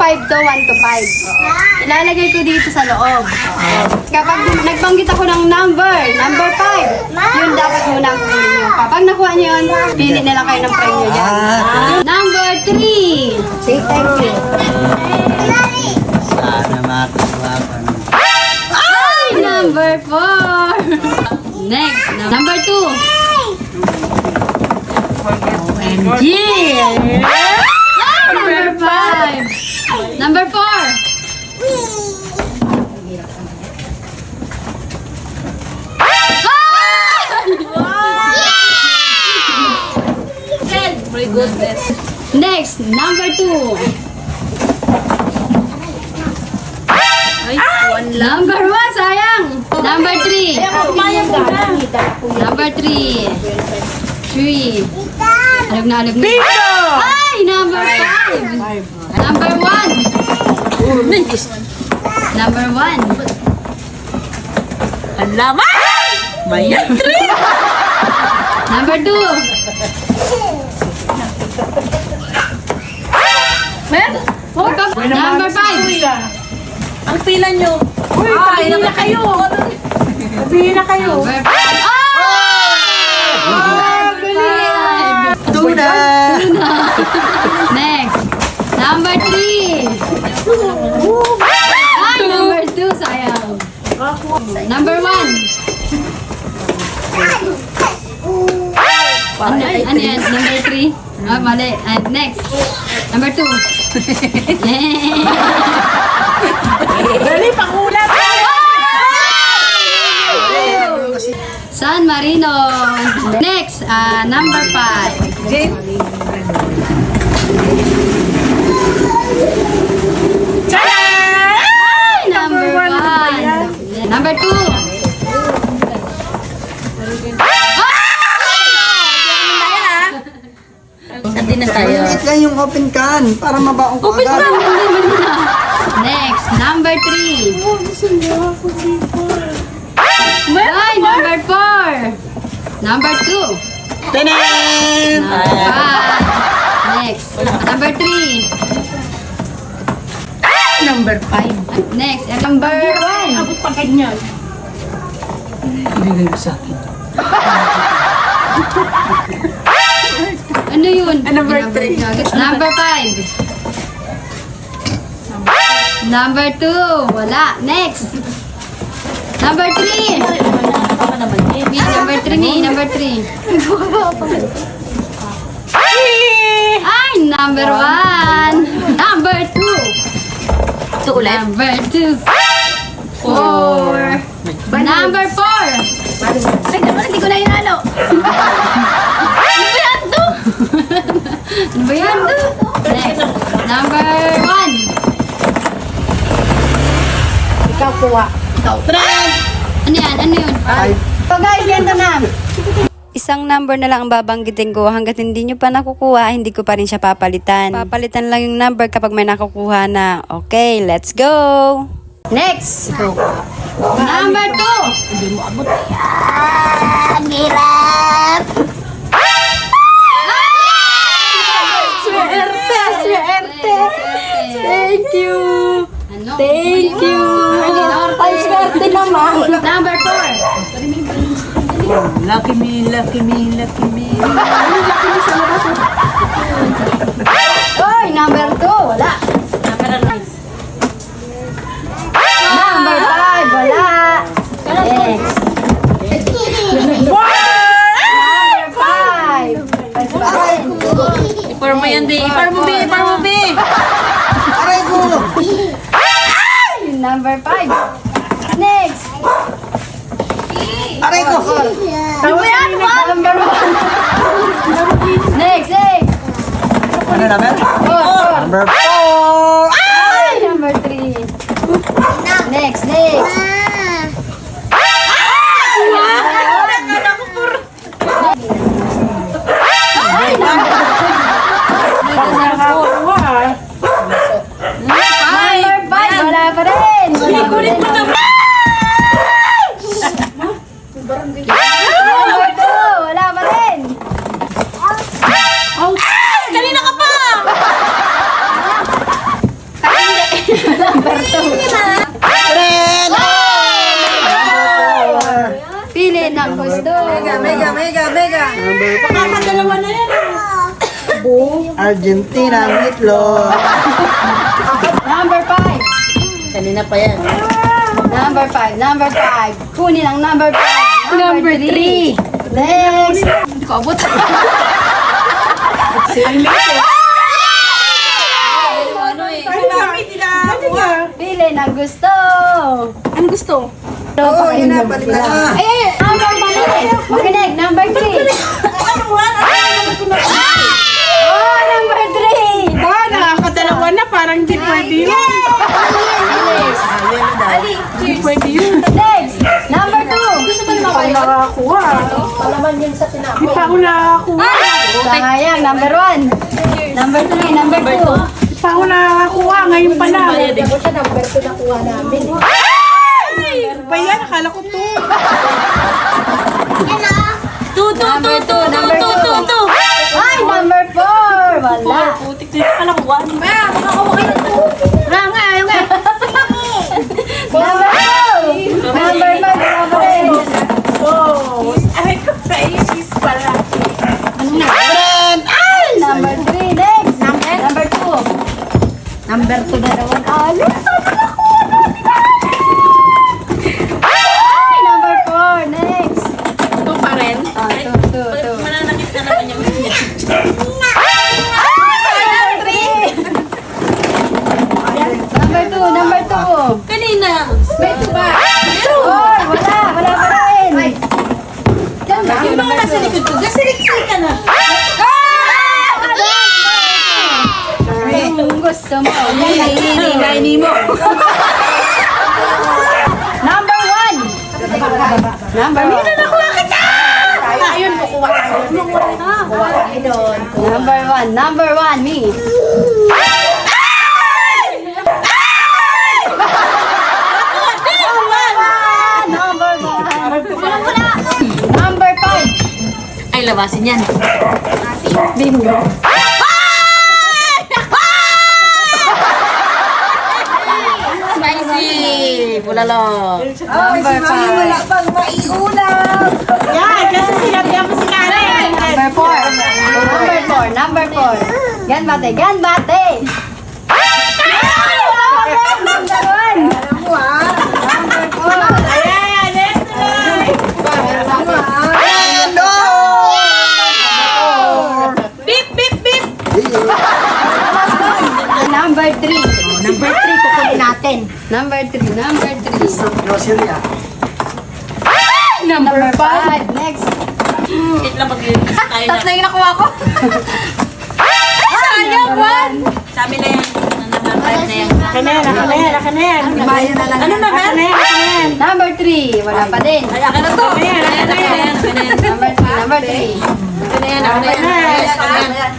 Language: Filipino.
5 to 1 to 5. Ilalagay ko dito sa loob. Kapag nagbanggit ako ng number 5, yun dapat muna ang kunin nyo. Kapag nakuha nyo yun, pili na lang kayo ng premyo dyan. Number 3. Say thank you. Sana makakuha pa. Ay, number 4. Next, number 2. OMG! Number 5. Number 4. My goodness. Next, number 2. Ay, one lang. Number 1, sayang. Number 3. Number 3. 3. Alog na, alog na. Ay, number 5. Number 1. Number 1. Ang laman! Bayan 3! Number 2. Men? Number 5. Ang pila nyo. Uy, tayo na kayo. Sabihin na kayo. Number 5. Tuna! Next. Number 3. Ay, number 2, sayang. Number 1. Ano yan? Number 3? Oh, mali. And next. Number 2. Dali, pangulat! San Marino. Next, number 5. Jane? Ay, number 1. Number 2. Sandi na tayo. Maliit lang yung open can para mabaong ko Open agad. na. Next, number 3. Ay, number 4. Number 2. Tanan! Number 5. Next, number 3. Number 5. Next, number 1. Abot pa ganyan. Ibigay mo sa akin. Ano yun? Number 3. Number 5. Number 2. Wala. Next. Number 3. Number 3 ni. Number 3. Ay, number 1. Number 2. Ito ulit. Number 2. 4. Number 4. Ay, naman, hindi ko na inalo. Ano ba yan to? Ano ba yan? Next. Number 1. Ikaw kuha. Ikaw. Ano yan? Ano yun? So guys, ganito na. Isang number na lang ang babanggitin ko. Hanggat hindi nyo pa nakukuha, hindi ko pa rin siya papalitan. Papalitan lang yung number kapag may nakukuha na. Okay, let's go! Next. Number 2. Hindi mo abot. Ang hirap. Swerte, swerte. Thank you. Ano? Thank you. Ay, swerte naman. Number 4. Lucky me, lucky me, lucky me. Oy, number 2. Wala. Number 5. Wala. Next. Number 5. Ipar mo yan, di. Ipar mo, bi. Ipar mo, bi. Aray ko! Number 5. Next. Aray ko! Ano ba yan? Number 1. Next, next. Ano naman? 4. Number 4! Ay, number 3. Next, next. Ay, number 5. Wala pa rin. Kulit mo na. Number 2. Wala pa rin. Kanina ka pa. gusto. Mega. Makakadalawa na yan. Argentina meatloaf. Number 5. Kanina pa yan. Number 5. Number 5. Kunin ang number 5. Number 3. Next. Hindi ko abot. Pili ng gusto. Ano gusto? Oo, yun na, balik na. Ay, number 1. Makinig. Number 3. Oh, number 3. Ba, nakakadalawa na. Parang di pwede yun. Di pwede yun. Next. Number 2. Gusto mo naman kayo? Nakakuha. Di pa ako nakakuha. Sayang. Number 1. Number 3. Number 2. Di pa ako nakakuha. Ngayon pa lang. Ba yan? Akala ko to. Number 2. Number 2. Ay, number 4. Wala. Putik na yung akala ko. Number 2. Number 5. Oh. Ay, sa isis pala. Number 3. Next. Number 2. Number 2 na naman. Ano? Ay, number 4. Next. Ito pa rin. Two. Mananakit na naman yung Number 2. Number 2. kanina. May 2 ba? Oy, wala. Wala pa rin. Yung mga nasa likod ko. Gasilik-silik ka na. Kung gusto mo. Kainin mo. Number 1. Number 1. Ayun, kukuha ka. Number 1. Number 1. Me. Number 1. Number 5. Ay, labasin yan. Bingo. Spicy! Bulalo. Number 5. pang maiulam. Yan, kasi sinabihan ko si Karen. Number 4. Number 4. Ganbate. Ganbate. Number 1. Number 4. Ayan, let's go. Beep, beep, beep. Number 3. Number 3, kukunin natin. Number 3. Number 3. Grocery ah. Number 5. Next. Wait lang, maglilis tayo na. Tatlo yung nakuha ko. Sayang, 1. Sabi na yan. Number 5 na yan. Akin na yan. Ano na ba? Number 3. Wala pa din. Ay, akin na to. Akin na yan. Number 3. Number 3. Akin na yan. Akin na yan. Akin na yan.